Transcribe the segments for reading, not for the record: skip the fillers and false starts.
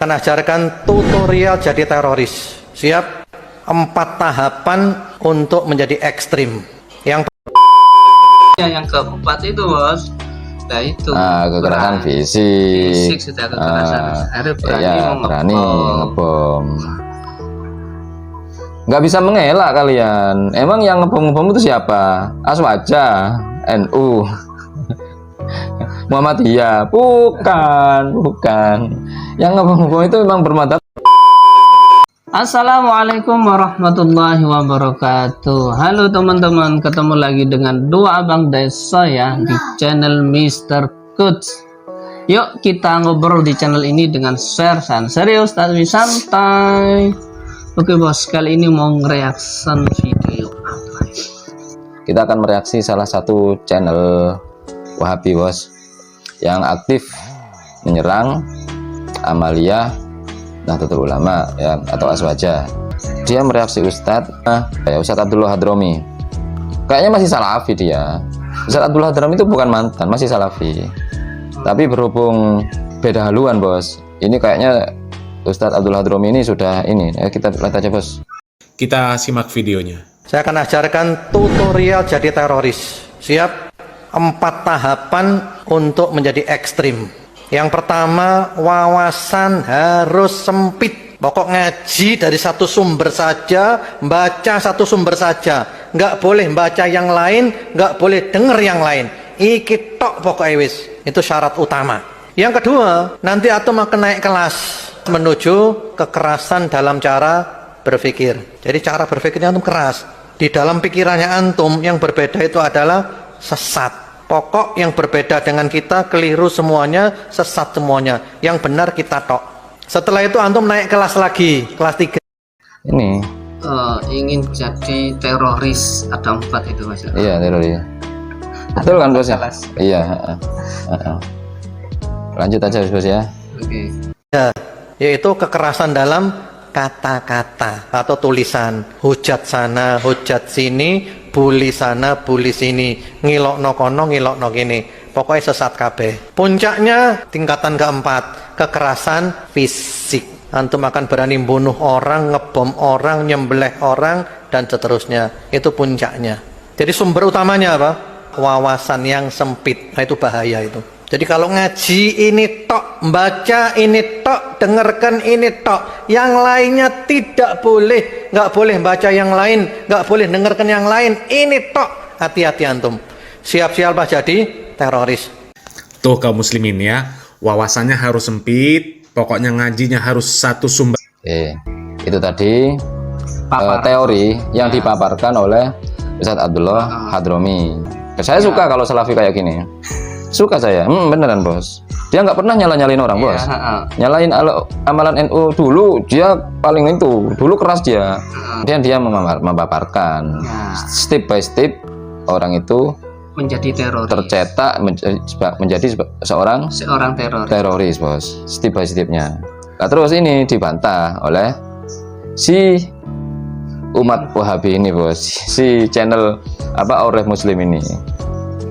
Akan ajarkan tutorial jadi teroris. Siap? 4 tahapan untuk menjadi ekstrim. Yang keempat itu bos, nah itu kekerasan fisik sudah kekerasan. Harus berani ya, berani ngebom. ngebom. Nggak bisa mengelak kalian. Emang yang ngebom itu siapa? Aswaja, NU, Muhammadiyah? Bukan. Yang ngebom itu memang bermata. Assalamualaikum warahmatullahi wabarakatuh. Halo teman-teman, ketemu lagi dengan dua abang desa ya di channel Mr. Coach. Yuk kita ngobrol di channel ini dengan share serius tapi santai. Oke bos, kali ini mau ngereaction video apa? Kita akan mereaksi salah satu channel Wahabi bos, yang aktif menyerang Amalia Nahdlatul Ulama ya, atau Aswaja. Dia mereaksi Ustadz Abdullah Hadromi. Kayaknya masih salafi dia. Ustadz Abdullah Hadromi itu bukan mantan, masih salafi. Tapi berhubung beda haluan bos, ini kayaknya Ustadz Abdullah Hadromi ini sudah ini. Kita lihat aja bos. Kita simak videonya. saya akan ajarkan tutorial jadi teroris. Siap? 4 tahapan untuk menjadi ekstrim. Yang pertama, wawasan harus sempit. Pokok ngaji dari satu sumber saja, baca satu sumber saja. Nggak boleh baca yang lain, nggak boleh denger yang lain. Iki tok pokoknya wis. Itu syarat utama. Yang kedua, nanti antum akan naik kelas menuju kekerasan dalam cara berpikir. Jadi cara berpikirnya antum keras. Di dalam pikirannya antum yang berbeda itu adalah sesat. Pokok yang berbeda dengan kita keliru semuanya, sesat semuanya. Yang benar kita tok. Setelah itu antum naik kelas lagi, kelas 3. Ini Ingin jadi teroris, ada 4 itu mas. iya teroris. Betul kan bos ya? Iya. Lanjut aja bos ya. Oke. Ya, yaitu kekerasan dalam kata-kata atau tulisan. Hujat sana, hujat sini, bully sana, bully sini, ngilokno kono, ngilokno gini. Pokoknya sesat kabeh. Puncaknya tingkatan keempat, kekerasan fisik. Antum akan berani bunuh orang, ngebom orang, nyembelih orang, dan seterusnya. Itu puncaknya. Jadi sumber utamanya apa? Wawasan yang sempit. Nah, itu bahaya itu. Jadi kalau ngaji ini tok, baca ini tok, dengarkan ini tok, yang lainnya tidak boleh, nggak boleh baca yang lain, nggak boleh dengarkan yang lain, ini tok. Hati-hati antum, siap-siap jadi teroris. Tuh kaum muslimin ya, wawasannya harus sempit, pokoknya ngajinya harus satu sumber. Itu tadi teori yang dipaparkan oleh Ustadz Abdullah Hadromi. Saya suka kalau salafi kayak gini. Suka saya, beneran bos. Dia nggak pernah nyalain orang bos. Nyalain amalan NU dulu, dia paling itu. Dulu keras dia. Dia memaparkan step by step orang itu Menjadi teroris. tercetak menjadi seorang teroris bos. Step by stepnya. Nah, terus ini dibantah oleh si umat Wahabi ini bos. Si channel Oreh Muslim ini.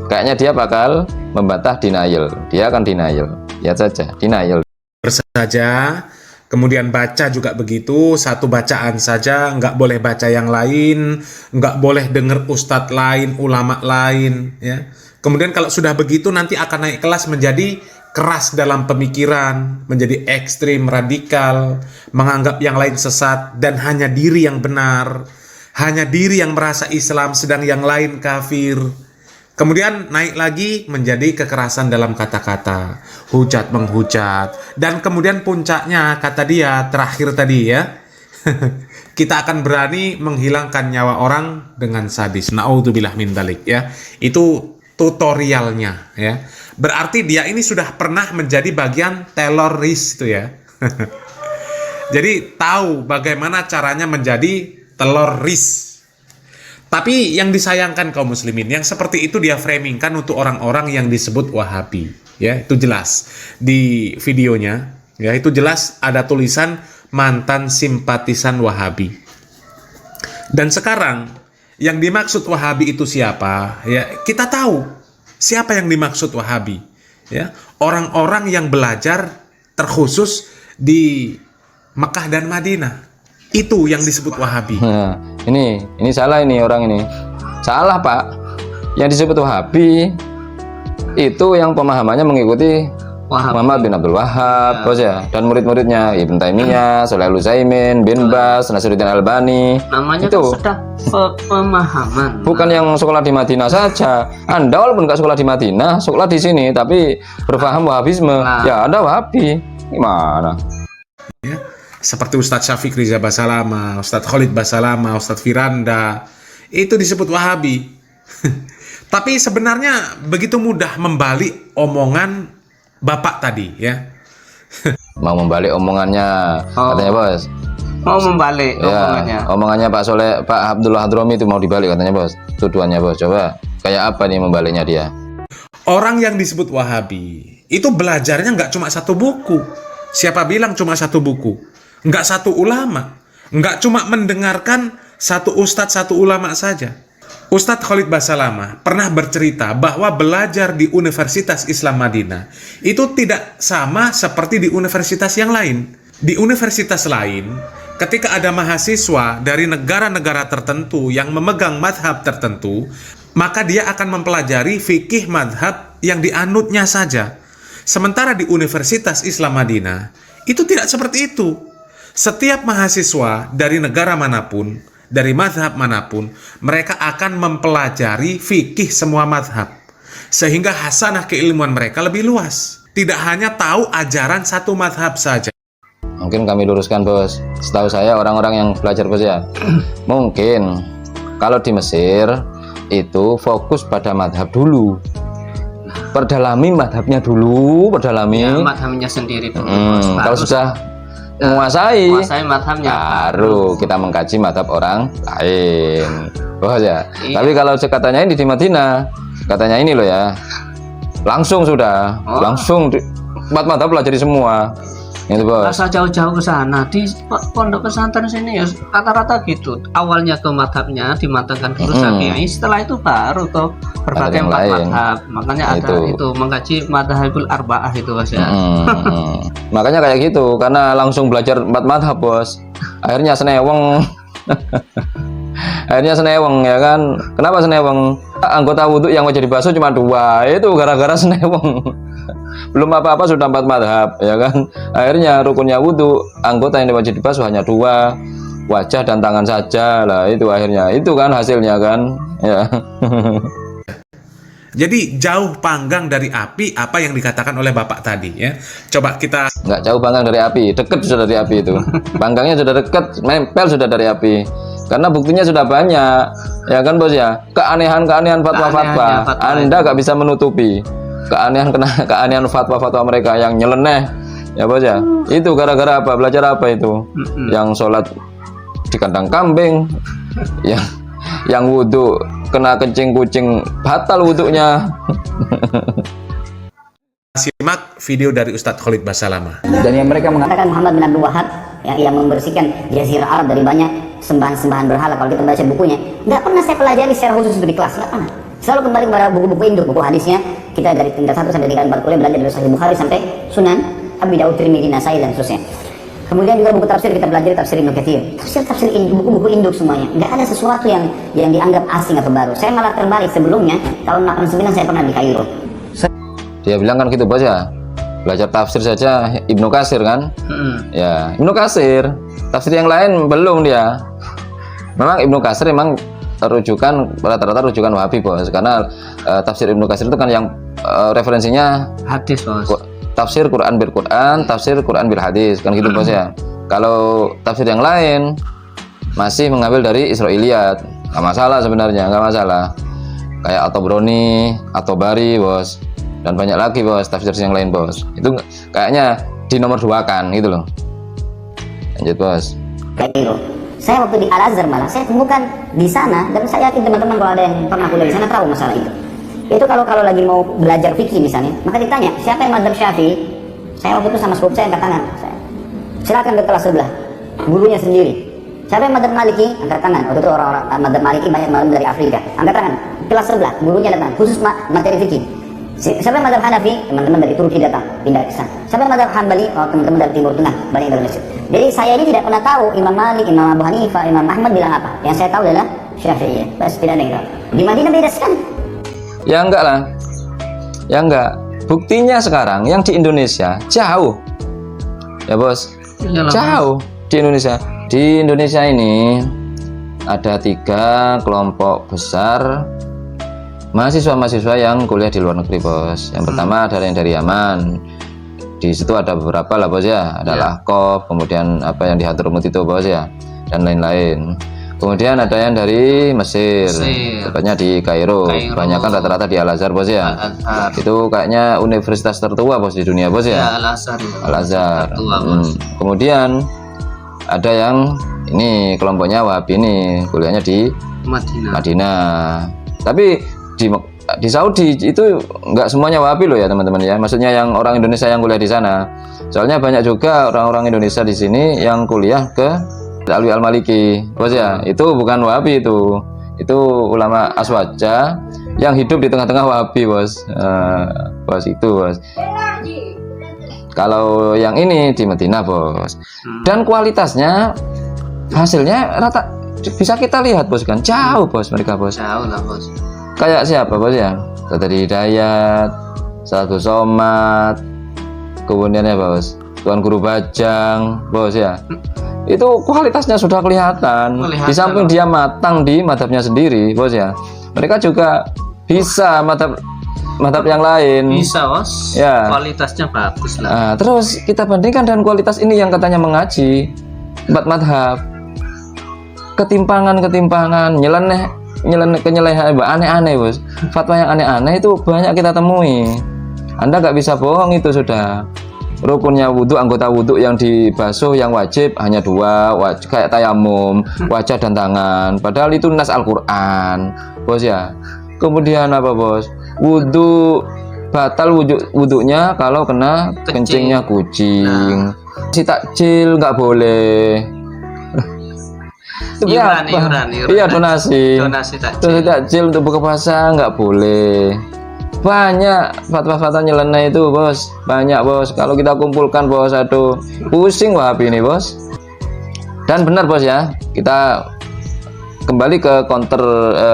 Kayaknya dia bakal membantah denial. Dia akan denial. Lihat saja, denial. Saja, kemudian baca juga begitu, satu bacaan saja, nggak boleh baca yang lain, nggak boleh dengar ustadz lain, ulama lain, ya. Kemudian kalau sudah begitu nanti akan naik kelas menjadi keras dalam pemikiran, menjadi ekstrim, radikal, menganggap yang lain sesat dan hanya diri yang benar, hanya diri yang merasa Islam sedang yang lain kafir. Kemudian naik lagi menjadi kekerasan dalam kata-kata, hujat menghujat, dan kemudian puncaknya kata dia terakhir tadi ya, kita akan berani menghilangkan nyawa orang dengan sadis. Naudzubillah min dzalik ya. Itu tutorialnya ya. Berarti dia ini sudah pernah menjadi bagian teroris itu ya. Jadi tahu bagaimana caranya menjadi teroris. Tapi yang disayangkan kaum muslimin, yang seperti itu dia framingkan untuk orang-orang yang disebut Wahabi. Ya, itu jelas di videonya. Ya, itu jelas ada tulisan mantan simpatisan Wahabi. Dan sekarang yang dimaksud Wahabi itu siapa? Ya, kita tahu siapa yang dimaksud Wahabi. Ya, orang-orang yang belajar terkhusus di Mekah dan Madinah. Itu yang disebut Wahabi. Nah, ini salah, ini orang ini salah, Pak. Yang disebut Wahabi itu yang pemahamannya mengikuti Muhammad bin Abdul Wahab, bos ya, dan murid-muridnya Ibn Taimiyah, Shalih Al-Utsaimin, bin Bas, Nasiruddin Albani. Namanya itu kan sudah pemahaman. Bukan yang sekolah di Madinah saja. Anda walaupun nggak sekolah di Madinah, sekolah di sini, tapi berpaham Wahabisme, ya Anda Wahabi. Gimana? Ya, seperti Ustadz Syafiq Riza Basalama, Ustadz Khalid Basalama, Ustadz Firanda, itu disebut Wahabi. Tapi sebenarnya begitu mudah membalik omongan Bapak tadi, ya. Mau membalik omongannya, katanya bos. Mau membalik Omongannya Pak Soleh, Pak Abdullah Hadromi itu mau dibalik katanya bos. Tuduhannya bos, coba kayak apa nih membaliknya dia? Orang yang disebut Wahabi itu belajarnya nggak cuma satu buku. Siapa bilang cuma satu buku? Nggak satu ulama. Nggak cuma mendengarkan satu ustadz, satu ulama saja. Ustadz Khalid Basalama pernah bercerita bahwa belajar di Universitas Islam Madinah itu tidak sama seperti di universitas yang lain. Di universitas lain, ketika ada mahasiswa dari negara-negara tertentu yang memegang madhab tertentu, maka dia akan mempelajari fikih madhab yang dianutnya saja. Sementara di Universitas Islam Madinah, itu tidak seperti itu. Setiap mahasiswa dari negara manapun, dari madhab manapun, mereka akan mempelajari fikih semua madhab. Sehingga hasanah keilmuan mereka lebih luas. Tidak hanya tahu ajaran satu madhab saja. Mungkin kami luruskan bos. Setahu saya orang-orang yang belajar bos ya, mungkin kalau di Mesir itu fokus pada madhab dulu. Perdalami madhabnya dulu, perdalami. Ya, madhabnya sendiri dulu. Kalau sudah menguasai madhabnya, baru kita mengkaji madhab orang lain, bos ya. Tapi kalau katanya ini di Madinah, katanya ini loh ya, langsung sudah, langsung empat madhab pelajari semua. Itu bos. Rasa jauh-jauh ke sana di pondok pesantren sini ya rata-rata gitu. Awalnya ke madhabnya dimatangkan dulu Syafi'i, setelah itu baru ke berbagai empat madhab. Makanya ada itu mengkaji madhabul arba'ah itu bos ya. Makanya kayak gitu, karena langsung belajar empat madhab bos. Akhirnya seneweng. Akhirnya seneweng ya kan. Kenapa seneweng? Anggota wudhu yang wajib dibasuh cuma 2, itu gara-gara seneweng. Belum apa-apa sudah 4 madhab ya kan. Akhirnya rukunnya wudhu, anggota yang wajib dibasuh hanya 2, wajah dan tangan saja lah. Itu akhirnya, itu kan hasilnya kan ya. Jadi jauh panggang dari api apa yang dikatakan oleh Bapak tadi ya. Coba kita nggak jauh panggang dari api, dekat sudah dari api itu. Panggangnya sudah dekat, nempel sudah dari api. Karena buktinya sudah banyak ya kan bos ya. Keanehan-keanehan fatwa-fatwa Anda nggak bisa menutupi. Keanehan fatwa-fatwa mereka yang nyeleneh ya bos ya. Itu gara-gara apa? Belajar apa itu? Yang sholat di kandang kambing, yang wudhu kena kencing kucing, batal wudhunya. simak video dari Ustadz Khalid Basalama. Dan yang mereka mengatakan Muhammad bin Abdul Wahab yang membersihkan Jazirah Arab dari banyak sembahan-sembahan berhala. Kalau kita baca bukunya, nggak pernah saya pelajari secara khusus di kelas, nggak pernah. Selalu kembali kepada buku-buku induk, buku hadisnya. Kita dari tingkat 1 sampai tingkat 4 kuliah belajar dari Sahih Bukhari sampai Sunan Abi Daud, Tirmidzi, Nasai dan seterusnya. Kemudian juga buku tafsir kita belajar tafsir Ibnu Katsir. Tafsir buku-buku induk semuanya. Nggak ada sesuatu yang dianggap asing atau baru. Saya malah terbalik, sebelumnya tahun 89 saya pernah di Kairo. Dia bilang kan gitu bos ya. Belajar tafsir saja Ibnu Katsir kan? Ya, Ibnu Katsir. Tafsir yang lain belum dia. Memang Ibnu Katsir memang rujukan rata-rata rujukan Wahabi bos, karena tafsir Ibnu Katsir itu kan yang referensinya hadis bos. Tafsir Quran bil Quran, tafsir Quran bil hadis kan gitu bos ya. Kalau tafsir yang lain masih mengambil dari Israiliyat, nggak masalah sebenarnya, nggak masalah. Kayak At-Tabrani, At-Tabari bos, dan banyak lagi bos tafsir yang lain bos. Itu kayaknya di nomor 2 kan gitu loh. Lanjut bos. Kairo. Saya waktu di Al-Azhar malah saya temukan di sana, dan saya yakin teman-teman kalau ada yang pernah kuliah di sana tahu masalah itu. Itu kalau lagi mau belajar fikih misalnya, maka ditanya siapa yang madzhab Syafi'i. Saya waktu itu sama sepupu saya angkat tangan. Silakan ke kelas sebelah, gurunya sendiri. Siapa yang madzhab Maliki? Angkat tangan. Waktu itu orang-orang madzhab Maliki banyak malam dari Afrika. Angkat tangan. Kelas sebelah, gurunya datang, khusus materi fikih. Siapa yang madhab Hanafi? Teman-teman dari Turki datang, pindah ke sana. Siapa yang madhab Hambali? Oh, teman-teman dari Timur Tengah, banyak dari Mesir. Jadi saya ini tidak pernah tahu Imam Malik, Imam Abu Hanifah, Imam Ahmad bilang apa. Yang saya tahu adalah Syafi'iyah. Bas, tidak ada yang tahu. Di Madinah beda sekali. Ya enggak lah. Ya enggak. Buktinya sekarang yang di Indonesia jauh. Ya bos. Iyalah, Jauh di Indonesia. Di Indonesia ini ada 3 kelompok besar mahasiswa-mahasiswa yang kuliah di luar negeri, bos. Yang pertama adalah yang dari Yaman. Di situ ada beberapa lah, bos ya. Ada Lahqaf, kemudian apa yang di Hadramut itu, bos ya, dan lain-lain. Kemudian ada yang dari Mesir, tepatnya di Kairo. Kebanyakan rata-rata di Al-Azhar, bos ya. Al-Azhar. Itu kayaknya universitas tertua, bos, di dunia, bos Ya, ya. Al-Azhar. Al-Azhar. Tertua, bos. Kemudian ada yang ini kelompoknya Wahabi ini, kuliahnya di Madinah. Madinah. Tapi di Saudi itu nggak semuanya Wahabi loh ya, teman-teman ya. Maksudnya yang orang Indonesia yang kuliah di sana. Soalnya banyak juga orang-orang Indonesia di sini yang kuliah ke Alwi Al-Maliki, bos ya. Itu bukan Wahabi itu. Itu ulama Aswaja yang hidup di tengah-tengah Wahabi, bos. Bos itu, bos. Kalau yang ini di Madinah, bos. Dan kualitasnya, hasilnya rata bisa kita lihat, bos, kan jauh, bos, mereka, bos. Jauh lah, bos. Kayak siapa, bos ya? Tadi Hidayat, Satu Somad, kemudian ya, bos, Tuan Guru Bajang, bos ya. Itu kualitasnya sudah kelihatan. Di samping dia matang di madhabnya sendiri, bos ya. Mereka juga bisa madhab yang lain. Bisa, bos. Ya. Kualitasnya bagus lah. Nah, terus kita bandingkan dengan kualitas ini yang katanya mengaji 4 madhab. Ketimpangan, nyeleneh kenyelehan, aneh-aneh, bos. Fatwa yang aneh-aneh itu banyak kita temui. Anda nggak bisa bohong, itu sudah. Rukunnya wudhu, anggota wudhu yang dibasuh yang wajib hanya 2, kayak tayamum, wajah dan tangan. Padahal itu nas Al-Quran, bos ya. Kemudian apa, bos? Wudhu batal wudhunya kalau kena kencingnya kucing. Si takjil nggak boleh. Iuran. Iya, donasi takjil. takjil untuk buka puasa nggak boleh. Banyak fatwa-fatwa nyeleneh itu, bos. Banyak, bos. Kalau kita kumpulkan, bos, aduh, pusing Wahabi ini, bos. Dan benar, bos ya. Kita kembali ke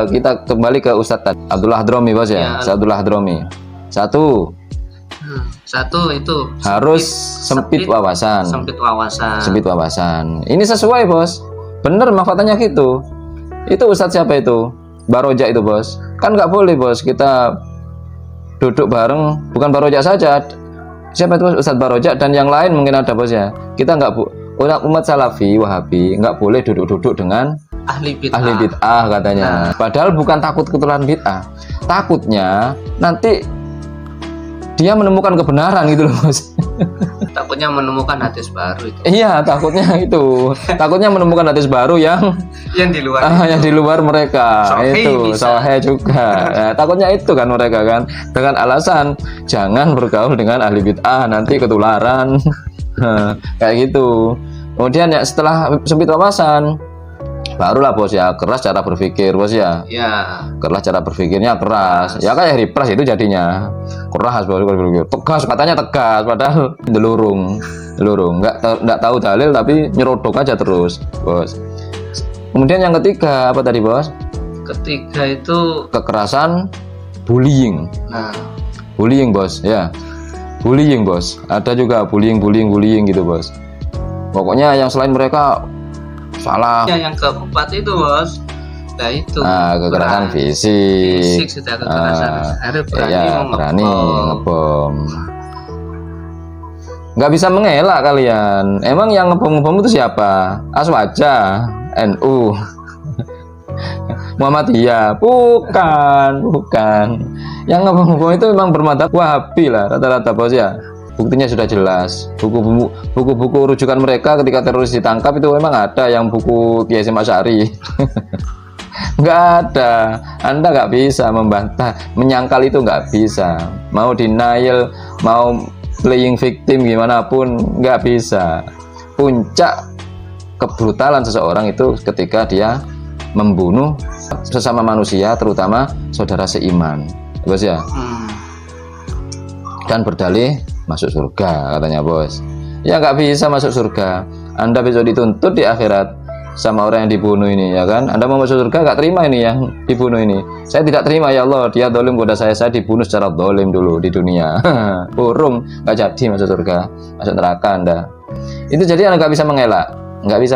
kita kembali ke Ustadz Abdullah Hadromi, bos ya. Abdullah Hadromi. Satu itu harus sempit wawasan. Sempit wawasan. Ini sesuai, bos. Bener makfatanya gitu. Itu Ustadz siapa itu? Baroja itu, bos. Kan nggak boleh, bos, kita duduk bareng, bukan Baroja saja. Siapa itu Ustadz Baroja dan yang lain mungkin ada, bos ya. Kita nggak umat Salafi Wahabi nggak boleh duduk-duduk dengan ahli bid'ah katanya. Padahal bukan takut ketularan bid'ah. Takutnya nanti dia menemukan kebenaran gitu loh, bos. Takutnya menemukan hadis baru itu. Iya, takutnya itu. Takutnya menemukan hadis baru yang di luar. yang di luar mereka. Sahih Itu bisa. Sahih juga. Nah, takutnya itu kan mereka kan dengan alasan jangan bergaul dengan ahli bid'ah, nanti ketularan. Kayak gitu. Kemudian ya setelah sempit wawasan, barulah, bos ya, keras cara berpikir, bos ya. Ya. Keras cara berpikirnya keras. Ya kayak Repres itu jadinya. Keras, bos, berpikir. Tegas, katanya tegas, padahal delurung. Nggak tahu dalil tapi nyerodok aja terus, bos. Kemudian yang ketiga apa tadi, bos? Ketiga itu Kekerasan, bullying. nah, Bullying, bos, ya. Bullying, bos. Ada juga bullying gitu, bos. Pokoknya yang selain mereka salah. yang keempat itu, bos. Nah, itu. Kekerasan fisik. Sudah kekerasan. Ada Berani ngebom. Nggak bisa mengelak kalian. Emang yang ngebom itu siapa? Aswaja, NU, Muhammadiyah? Bukan. Yang ngebom itu memang bermadzhab Wahabi lah rata-rata, bos ya. Buktinya sudah jelas. Buku-buku rujukan mereka ketika teroris ditangkap itu memang ada yang buku Kiai Hasyim Asy'ari. Nggak ada. Anda nggak bisa membantah, menyangkal itu nggak bisa. Mau denial, mau playing victim gimana pun nggak bisa. Puncak kebrutalan seseorang itu ketika dia membunuh sesama manusia, terutama saudara seiman, bos ya. dan berdalih masuk surga katanya bos. Ya nggak bisa masuk surga. Anda besok dituntut di akhirat sama orang yang dibunuh ini, ya kan? Anda mau masuk surga nggak terima ini yang dibunuh ini. Saya tidak terima ya Allah, dia dolim kepada saya dibunuh secara dolim dulu di dunia. Burung, nggak jadi masuk surga, masuk neraka Anda. Itu jadi Anda nggak bisa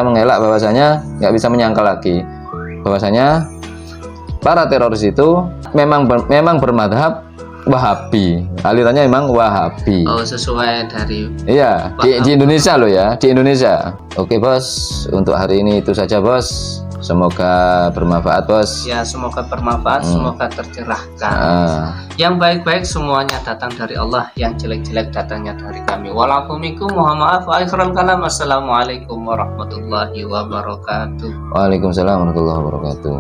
mengelak bahwasanya, nggak bisa menyangkal lagi bahwasanya para teroris itu memang bermadhab Wahabi, alirannya memang Wahabi. Oh, sesuai dari Iya, di Indonesia loh ya, di Indonesia. Oke bos, untuk hari ini itu saja bos. Semoga bermanfaat bos. ya, semoga bermanfaat, semoga tercerahkan. Ah, Yang baik-baik semuanya datang dari Allah, yang jelek-jelek datangnya dari kami. Walafumikum, mohon maaf. Akhirul kalam. Assalamualaikum warahmatullahi wabarakatuh. Waalaikumsalam warahmatullahi wabarakatuh.